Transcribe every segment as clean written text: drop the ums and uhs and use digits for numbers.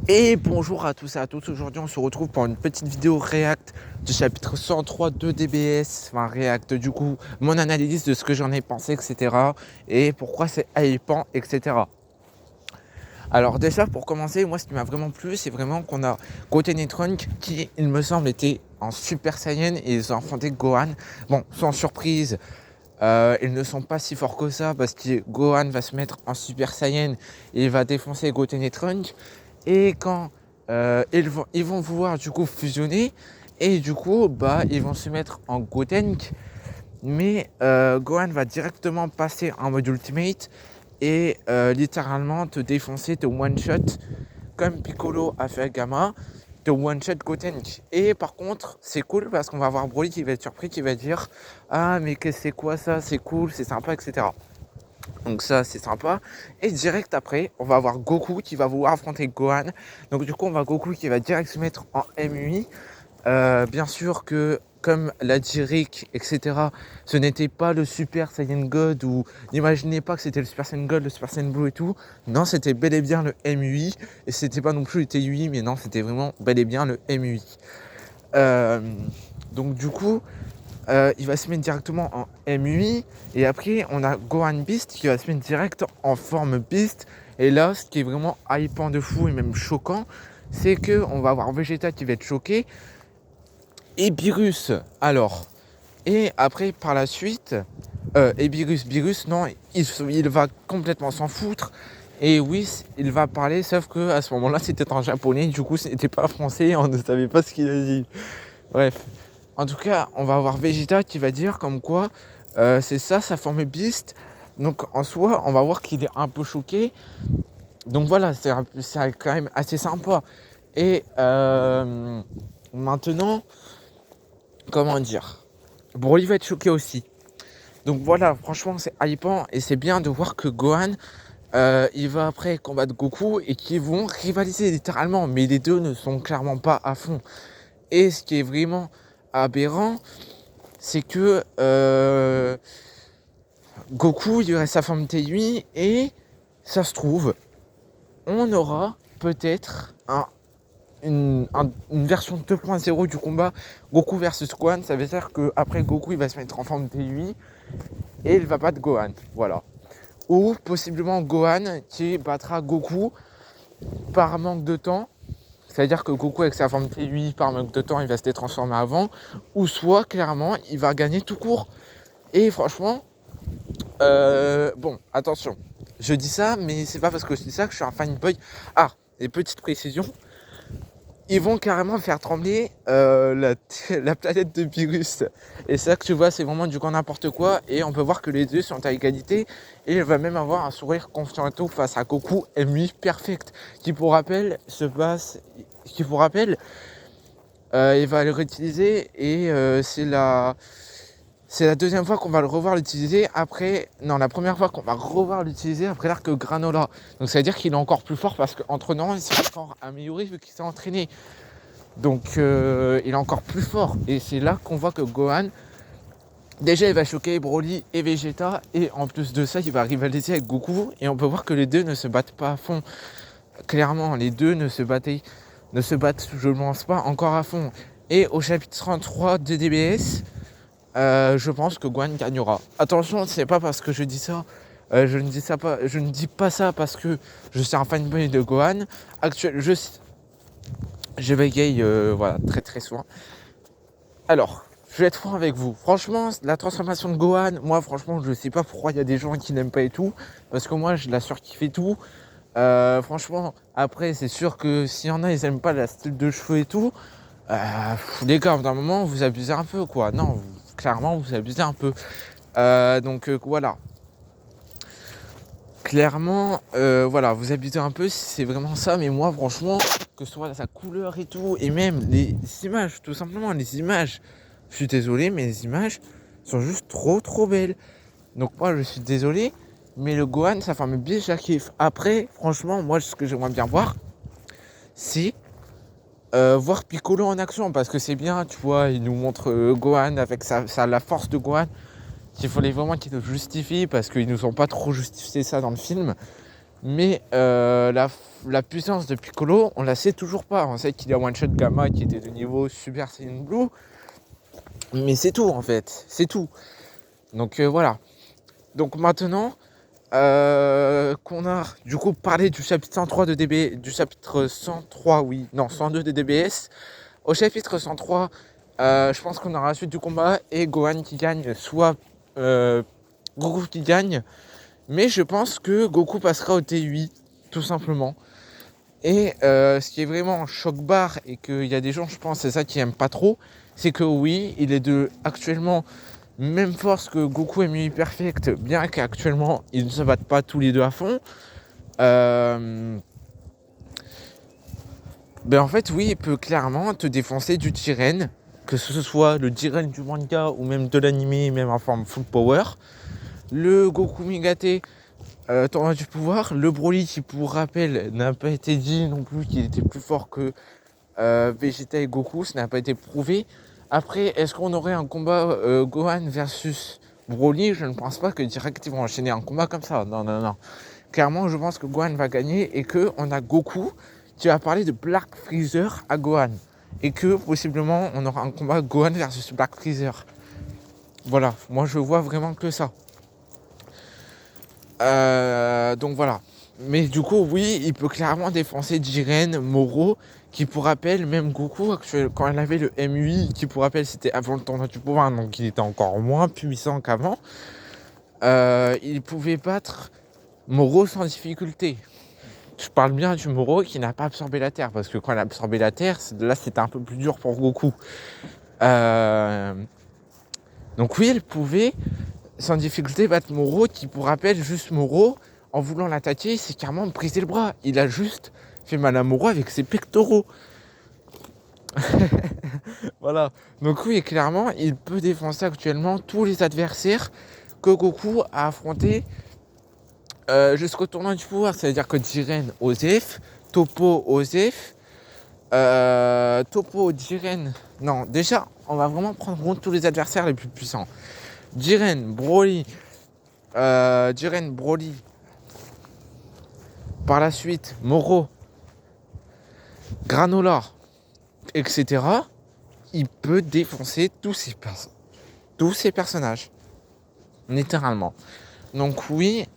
Et bonjour à tous et à toutes, aujourd'hui on se retrouve pour une petite vidéo React du chapitre 103 de DBS, enfin React du coup, mon analyse de ce que j'en ai pensé, etc. Et pourquoi c'est hypant, etc. Alors déjà pour commencer, moi ce qui m'a vraiment plu, c'est vraiment qu'on a Goten et Trunks qui, il me semble, étaient en Super Saiyan et ils ont affronté Gohan. Bon, sans surprise, ils ne sont pas si forts que ça parce que Gohan va se mettre en Super Saiyan et il va défoncer Goten et Trunks. Et quand ils vont vouloir du coup fusionner, et du coup ils vont se mettre en Gotenk, mais Gohan va directement passer en mode ultimate et littéralement te défoncer, te one shot comme Piccolo a fait à Gamma, te one shot Gotenk. Et par contre c'est cool parce qu'on va voir Broly qui va être surpris, qui va dire ah mais qu'est-ce que c'est quoi ça, c'est cool, c'est sympa, etc. Donc ça c'est sympa. Et direct après on va avoir Goku qui va vouloir affronter Gohan. Donc du coup on va Goku qui va direct se mettre en MUI. Bien sûr que comme l'a dit Rick, etc., ce n'était pas le Super Saiyan God, ou n'imaginez pas que c'était le Super Saiyan God, le Super Saiyan Blue et tout. Non, c'était bel et bien le MUI. Et c'était pas non plus le TUI, mais non, c'était vraiment bel et bien le MUI. Euh, donc du coup, il va se mettre directement en MUI. Et après, on a Gohan Beast qui va se mettre direct en forme Beast. Et là, ce qui est vraiment hypant de fou et même choquant, c'est qu'on va avoir Vegeta qui va être choqué. Et Beerus, alors. Et après, par la suite, et Beerus, non, il va complètement s'en foutre. Et Whis, il va parler, sauf que à ce moment-là, c'était en japonais. Du coup, c'était pas français, on ne savait pas ce qu'il a dit. Bref. En tout cas, on va avoir Vegeta qui va dire comme quoi c'est ça sa forme Beast. Donc en soi, on va voir qu'il est un peu choqué. Donc voilà, c'est quand même assez sympa. Et maintenant, comment dire, Broly va être choqué aussi. Donc voilà, franchement, c'est hypant et c'est bien de voir que Gohan, il va après combattre Goku et qu'ils vont rivaliser littéralement. Mais les deux ne sont clairement pas à fond. Et ce qui est vraiment aberrant, c'est que Goku, il aurait sa forme T8 et ça se trouve, on aura peut-être une version 2.0 du combat Goku versus Gohan. Ça veut dire qu'après Goku, il va se mettre en forme T8 et il va battre Gohan. Voilà. Ou possiblement Gohan qui battra Goku par manque de temps. C'est-à-dire que Goku avec sa forme T8, par manque de temps, il va se détransformer avant. Ou soit, clairement, il va gagner tout court. Et franchement, bon, attention. Je dis ça, mais c'est pas parce que je dis ça que je suis un fanboy. Ah, et petite précision. Ils vont carrément faire trembler la planète de Beerus. Et ça que tu vois, c'est vraiment du grand n'importe quoi. Et on peut voir que les deux sont à égalité. Et il va même avoir un sourire confiant face à Goku MUI Perfect. Qui pour rappel se passe. Qui pour rappel, il va le réutiliser. Et c'est la deuxième fois qu'on va le revoir l'utiliser après. Non, la première fois qu'on va revoir l'utiliser après l'arc Granola. Donc ça veut dire qu'il est encore plus fort parce qu'entre temps, il s'est encore amélioré vu qu'il s'est entraîné. Donc il est encore plus fort. Et c'est là qu'on voit que Gohan, déjà il va choquer Broly et Vegeta. Et en plus de ça, il va rivaliser avec Goku. Et on peut voir que les deux ne se battent pas à fond. Clairement, les deux ne se battent, je ne pense pas, encore à fond. Et au chapitre 33 de DBS, je pense que Gohan gagnera. Attention, c'est pas parce que je dis ça. Je ne dis pas ça parce que je suis un fanboy de Gohan. Je bégaye voilà, très très souvent. Alors, je vais être franc avec vous. Franchement, la transformation de Gohan, moi franchement, je sais pas pourquoi il y a des gens qui n'aiment pas et tout. Parce que moi, je la surkiffe et tout. Franchement, après, c'est sûr que s'il y en a, ils aiment pas la style de cheveux et tout. Les gars, d'un moment, vous abusez un peu, quoi. Non, clairement, vous abusez un peu. Donc voilà. Clairement, voilà, vous abusez un peu si c'est vraiment ça. Mais moi, franchement, que ce soit sa couleur et tout, et même les images, tout simplement, les images. Je suis désolé, mais les images sont juste trop trop belles. Donc moi, je suis désolé, mais le Gohan, ça forme bien, je la kiffe. Après, franchement, moi, ce que j'aimerais bien voir, c'est voir Piccolo en action, parce que c'est bien, tu vois, il nous montre Gohan avec la force de Gohan, qu'il fallait vraiment qu'il nous justifie, parce qu'ils nous ont pas trop justifié ça dans le film. Mais la puissance de Piccolo, on la sait toujours pas. On sait qu'il y a One Shot Gamma qui était de niveau Super Saiyan Blue. Mais c'est tout en fait, c'est tout. Donc voilà. Donc maintenant qu'on a du coup parlé du chapitre 103 de DB, du chapitre 103, oui, non 102 de DBS, au chapitre 103, je pense qu'on aura la suite du combat et Gohan qui gagne, soit Goku qui gagne, mais je pense que Goku passera au T8, tout simplement. Et ce qui est vraiment choc-barre et qu'il y a des gens, je pense, c'est ça qui aiment pas trop, c'est que oui, il est de actuellement même force que Goku et MUI Perfect, bien qu'actuellement ils ne se battent pas tous les deux à fond. Ben en fait, oui, il peut clairement te défoncer du Jiren, que ce soit le Jiren du manga ou même de l'anime, même en forme full power. Le Goku Migate, tournoi du pouvoir. Le Broly, qui pour rappel n'a pas été dit non plus qu'il était plus fort que Vegeta et Goku, ça n'a pas été prouvé. Après, est-ce qu'on aurait un combat Gohan versus Broly? Je ne pense pas que direct ils vont enchaîner un combat comme ça. Non, non, non. Clairement, je pense que Gohan va gagner et qu'on a Goku qui va parler de Black Freezer à Gohan. Et que possiblement on aura un combat Gohan versus Black Freezer. Voilà, moi je vois vraiment que ça. Donc voilà. Mais du coup, oui, il peut clairement défoncer Jiren, Moro, qui pour rappel, même Goku, quand il avait le MUI, qui pour rappel c'était avant le tournoi du pouvoir, donc il était encore moins puissant qu'avant, il pouvait battre Moro sans difficulté. Je parle bien du Moro qui n'a pas absorbé la Terre, parce que quand il a absorbé la Terre, là c'était un peu plus dur pour Goku. Donc oui, il pouvait sans difficulté battre Moro, qui pour rappel, juste Moro, en voulant l'attaquer, il s'est carrément brisé le bras. Il a juste fait mal à Moro avec ses pectoraux. Voilà. Donc oui, clairement, il peut défoncer actuellement tous les adversaires que Goku a affrontés jusqu'au tournoi du pouvoir. C'est-à-dire que Jiren, Osef, Topo, Osef, Topo, Jiren... Non, déjà, on va vraiment prendre en compte tous les adversaires les plus puissants. Jiren, Broly, par la suite, Moro, Granola, etc. Il peut défoncer tous ces personnages. Littéralement. Donc oui,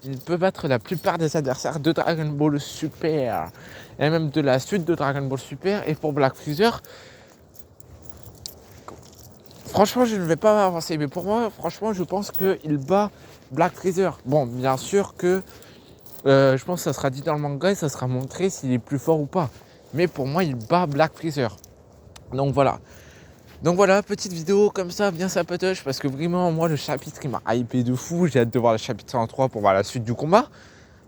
il peut battre la plupart des adversaires de Dragon Ball Super. Et même de la suite de Dragon Ball Super. Et pour Black Freezer, franchement, je ne vais pas avancer. Mais pour moi, franchement, je pense qu'il bat Black Freezer. Bon, bien sûr que je pense que ça sera dit dans le manga et ça sera montré s'il est plus fort ou pas. Mais pour moi, il bat Black Freezer. Donc voilà. Donc voilà, petite vidéo comme ça, bien sapatoche, parce que vraiment, moi, le chapitre, il m'a hypé de fou. J'ai hâte de voir le chapitre 103 pour voir la suite du combat.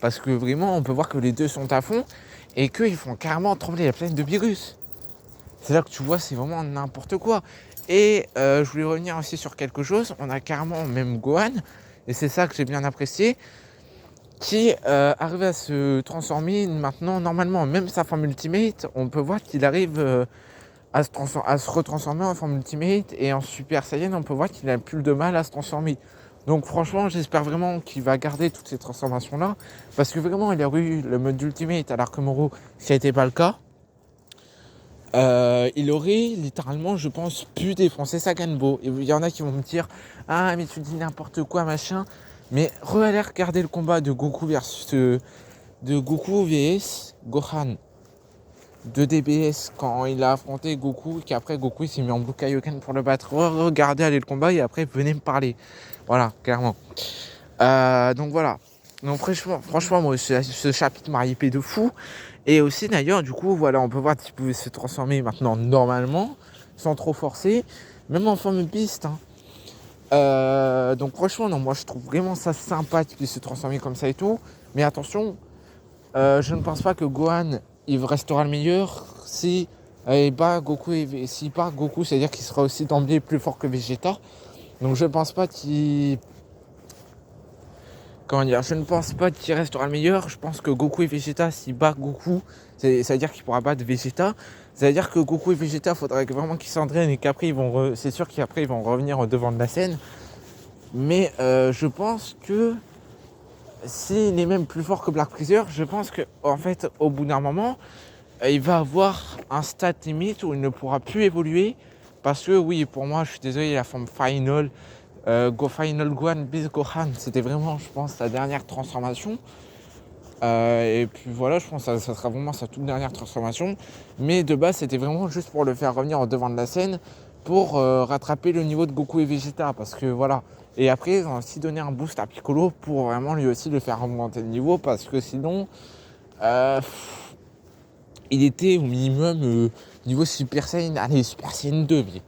Parce que vraiment, on peut voir que les deux sont à fond et qu'ils font carrément trembler la planète de Beerus. C'est là que tu vois, c'est vraiment n'importe quoi. Et je voulais revenir aussi sur quelque chose. On a carrément même Gohan, et c'est ça que j'ai bien apprécié, qui arrive à se transformer maintenant normalement. Même sa forme ultimate, on peut voir qu'il arrive à se retransformer en forme ultimate, et en Super Saiyan, on peut voir qu'il a plus de mal à se transformer. Donc franchement, j'espère vraiment qu'il va garder toutes ces transformations-là, parce que vraiment, il aurait eu le mode ultimate alors que Moro, ça n'était pas le cas. Il aurait littéralement, je pense, pu défoncer Saganbo. Et il y en a qui vont me dire, ah mais tu dis n'importe quoi, machin. Mais allez regarder le combat de Goku de Goku vs Gohan de DBS quand il a affronté Goku, qu'après Goku il s'est mis en Blue Kaioken pour le battre. Regardez, allez le combat et après venez me parler. Voilà, clairement. Donc voilà. Donc franchement moi ce chapitre m'a hypé de fou. Et aussi d'ailleurs du coup voilà, on peut voir qu'il pouvait se transformer maintenant normalement, sans trop forcer, même en forme piste. Donc franchement non, moi je trouve vraiment ça sympa qu'il puisse se transformer comme ça et tout. Mais attention, je ne pense pas que Gohan il restera le meilleur si il bat Goku, et s'il part Goku, c'est-à-dire qu'il sera aussi d'emblée plus fort que Vegeta. Donc je ne pense pas qu'il restera le meilleur. Je pense que Goku et Vegeta, s'il bat Goku, c'est-à-dire qu'il pourra battre Vegeta. C'est-à-dire que Goku et Vegeta, il faudrait vraiment qu'ils s'entraînent et qu'après c'est sûr qu'après ils vont revenir au devant de la scène. Mais je pense que s'il est même plus fort que Black Freezer, je pense que en fait, au bout d'un moment, il va avoir un stat limite où il ne pourra plus évoluer. Parce que oui, pour moi, je suis désolé, la forme Final, Go Final Gohan bis Gohan, c'était vraiment, je pense, sa dernière transformation. Et puis voilà, je pense que ça sera vraiment sa toute dernière transformation. Mais de base, c'était vraiment juste pour le faire revenir au devant de la scène, pour rattraper le niveau de Goku et Vegeta. Parce que voilà. Et après, ils ont aussi donné un boost à Piccolo pour vraiment lui aussi le faire augmenter le niveau. Parce que sinon, euh, il était au minimum niveau Super Saiyan. Allez, Super Saiyan 2, mais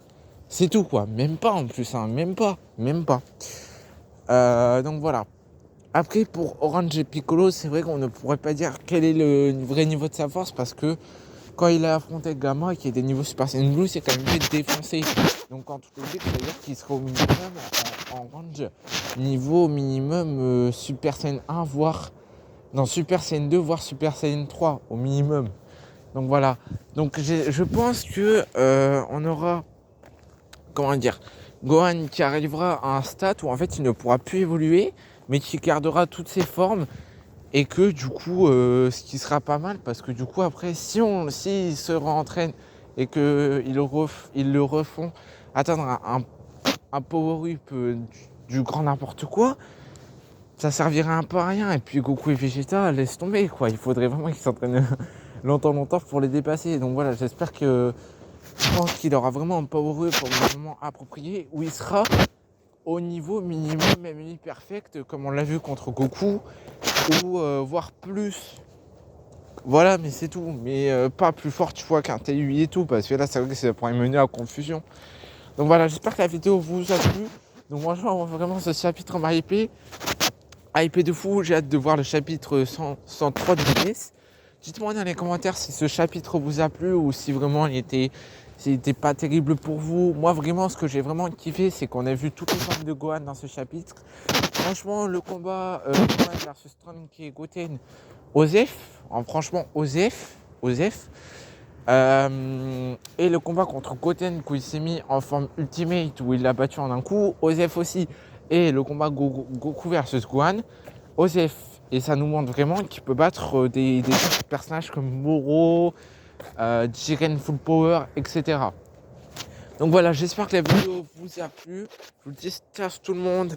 c'est tout quoi. Même pas en plus, hein, même pas. Même pas. Donc voilà. Après, pour Orange et Piccolo, c'est vrai qu'on ne pourrait pas dire quel est le vrai niveau de sa force parce que quand il a affronté Gamma qui est des niveaux Super Saiyan Blue, c'est quand même fait défoncer. Donc en toute logique, ça veut dire qu'il sera au minimum en Orange, niveau minimum Super Saiyan 1, voire non, Super Saiyan 2, voire Super Saiyan 3 au minimum. Donc voilà. Donc je pense que on aura, comment dire, Gohan qui arrivera à un stade où en fait il ne pourra plus évoluer, mais qui gardera toutes ses formes et que du coup, ce qui sera pas mal parce que du coup après, s'il se réentraîne et qu'ils le refont atteindre un power-up du grand n'importe quoi, ça servirait un peu à rien. Et puis Goku et Vegeta, laisse tomber quoi. Il faudrait vraiment qu'ils s'entraînent longtemps pour les dépasser. Donc voilà, j'espère que je pense qu'il aura vraiment un power-up pour le moment approprié où il sera au niveau minimum, même perfect, comme on l'a vu contre Goku, ou voire plus. Voilà, mais c'est tout. Mais pas plus fort, tu vois, qu'un TUI et tout, parce que là, c'est vrai que ça pourrait mener à confusion. Donc voilà, j'espère que la vidéo vous a plu. Donc moi, vraiment, ce chapitre m'a hypé. Hypé de fou, j'ai hâte de voir le chapitre 103 de DBS. Dites-moi dans les commentaires si ce chapitre vous a plu ou si vraiment s'il n'était pas terrible pour vous. Moi, vraiment, ce que j'ai vraiment kiffé, c'est qu'on a vu toutes les formes de Gohan dans ce chapitre. Franchement, le combat Gohan versus Trunks et Goten, Osef, franchement, Osef. Et le combat contre Goten, où il s'est mis en forme Ultimate, où il l'a battu en un coup, Osef aussi. Et le combat Goku versus Gohan, Osef. Et ça nous montre vraiment qu'il peut battre des personnages comme Moro, Jiren Full Power, etc. Donc voilà, j'espère que la vidéo vous a plu. Je vous dis ciao tout le monde.